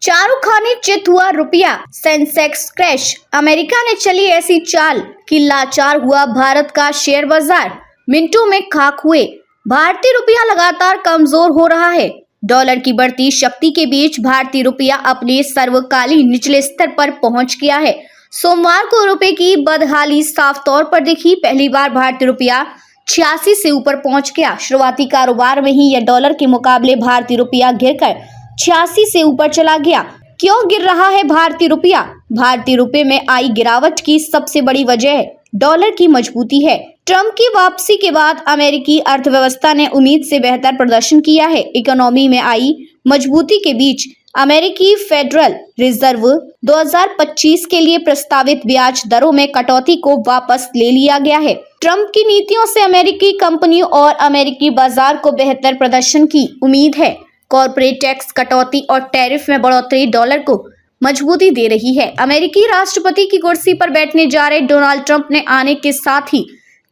शाहरुख खान ने चित हुआ रुपया, सेंसेक्स क्रैश। अमेरिका ने चली ऐसी चाल कि लाचार हुआ भारत का शेयर बाजार, मिनटों में खाक हुए। भारतीय रुपया लगातार कमजोर हो रहा है। डॉलर की बढ़ती शक्ति के बीच भारतीय रुपया अपने सर्वकालीन निचले स्तर पर पहुंच गया है। सोमवार को रुपए की बदहाली साफ तौर पर दिखी। पहली बार भारतीय रुपया 86 से ऊपर पहुंच गया। शुरुआती कारोबार में ही यह डॉलर के मुकाबले भारतीय रुपया गिरकर 86 से ऊपर चला गया। क्यों गिर रहा है भारतीय रुपया? भारतीय रुपये में आई गिरावट की सबसे बड़ी वजह डॉलर की मजबूती है। ट्रंप की वापसी के बाद अमेरिकी अर्थव्यवस्था ने उम्मीद से बेहतर प्रदर्शन किया है। इकोनॉमी में आई मजबूती के बीच अमेरिकी फेडरल रिजर्व 2025 के लिए प्रस्तावित ब्याज दरों में कटौती को वापस ले लिया गया है। ट्रंप की नीतियों से अमेरिकी कंपनियों और अमेरिकी बाजार को बेहतर प्रदर्शन की उम्मीद है। कॉर्पोरेट टैक्स कटौती और टैरिफ में बढ़ोतरी डॉलर को मजबूती दे रही है। अमेरिकी राष्ट्रपति की कुर्सी पर बैठने जा रहे डोनाल्ड ट्रंप ने आने के साथ ही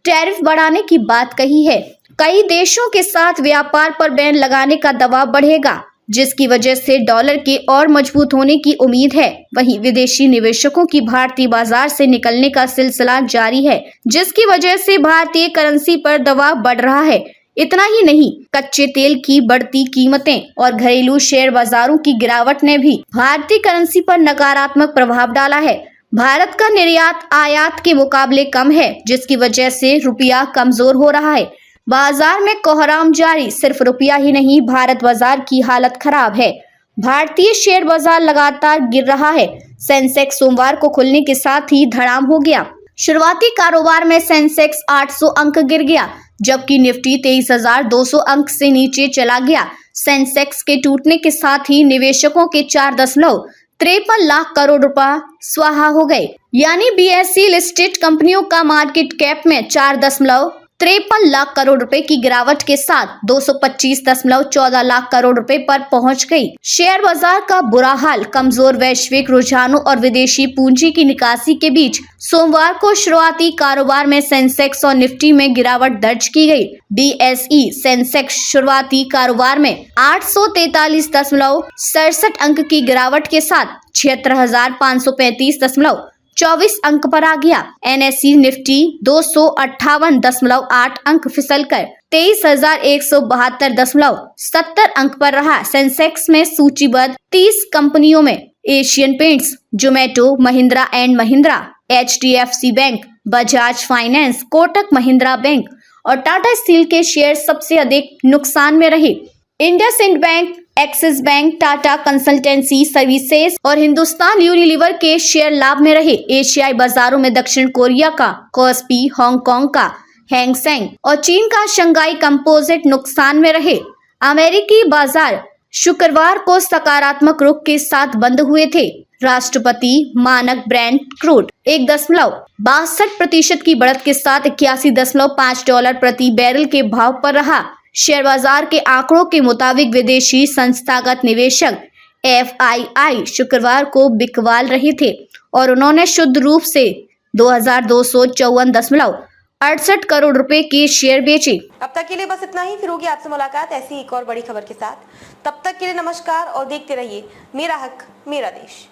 टैरिफ बढ़ाने की बात कही है। कई देशों के साथ व्यापार पर बैन लगाने का दबाव बढ़ेगा, जिसकी वजह से डॉलर के और मजबूत होने की उम्मीद है। वहीं विदेशी निवेशकों की भारतीय बाजार से निकलने का सिलसिला जारी है, जिसकी वजह से भारतीय करेंसी पर दबाव बढ़ रहा है। इतना ही नहीं, कच्चे तेल की बढ़ती कीमतें और घरेलू शेयर बाजारों की गिरावट ने भी भारतीय करेंसी पर नकारात्मक प्रभाव डाला है। भारत का निर्यात आयात के मुकाबले कम है, जिसकी वजह से रुपया कमजोर हो रहा है। बाजार में कोहराम जारी। सिर्फ रुपया ही नहीं, भारत बाजार की हालत खराब है। भारतीय शेयर बाजार लगातार गिर रहा है। सेंसेक्स सोमवार को खुलने के साथ ही धड़ाम हो गया। शुरुआती कारोबार में सेंसेक्स 800 अंक गिर गया, जबकि निफ्टी 23,200 अंक से नीचे चला गया। सेंसेक्स के टूटने के साथ ही निवेशकों के 4.53 लाख करोड़ रुपए स्वाहा हो गए। यानी बीएसई लिस्टेड कंपनियों का मार्केट कैप में 4.53 लाख करोड़ रुपए की गिरावट के साथ 225.14 लाख करोड़ रुपए पर पहुंच गई। शेयर बाजार का बुरा हाल। कमजोर वैश्विक रुझानों और विदेशी पूंजी की निकासी के बीच सोमवार को शुरुआती कारोबार में सेंसेक्स और निफ्टी में गिरावट दर्ज की गई। बीएसई सेंसेक्स शुरुआती कारोबार में 843.67 अंक की गिरावट के साथ 76,535.24 अंक पर आ गया। एनएसई निफ्टी 258.8 अंक फिसलकर 23,172.70 अंक पर रहा। सेंसेक्स में सूचीबद्ध 30 कंपनियों में Asian paints, Zomato, Mahindra and Mahindra, HDFC bank, Bajaj finance, Kotak Mahindra bank और टाटा स्टील के शेयर सबसे अधिक नुकसान में रहे। IndusInd bank, axis bank, Tata consultancy services और हिंदुस्तान यूनिलीवर के शेयर लाभ में रहे। एशियाई बाजारों में दक्षिण कोरिया का कोस्पी, हांगकांग का हैंग सेंग और चीन का शंघाई कंपोजिट नुकसान में रहे। अमेरिकी बाजार शुक्रवार को सकारात्मक रुख के साथ बंद हुए थे। राष्ट्रपति मानक ब्रेंट क्रूड 1.62% की बढ़त के साथ $81.5 प्रति बैरल के भाव पर रहा। शेयर बाजार के आंकड़ों के मुताबिक विदेशी संस्थागत निवेशक एफआईआई शुक्रवार को बिकवाल रहे थे और उन्होंने शुद्ध रूप से 2,254.68 करोड़ रुपए के शेयर बेचे। अब तक के लिए बस इतना ही। फिर होगी आपसे मुलाकात ऐसी एक और बड़ी खबर के साथ। तब तक के लिए नमस्कार और देखते रहिए मेरा हक मेरा देश।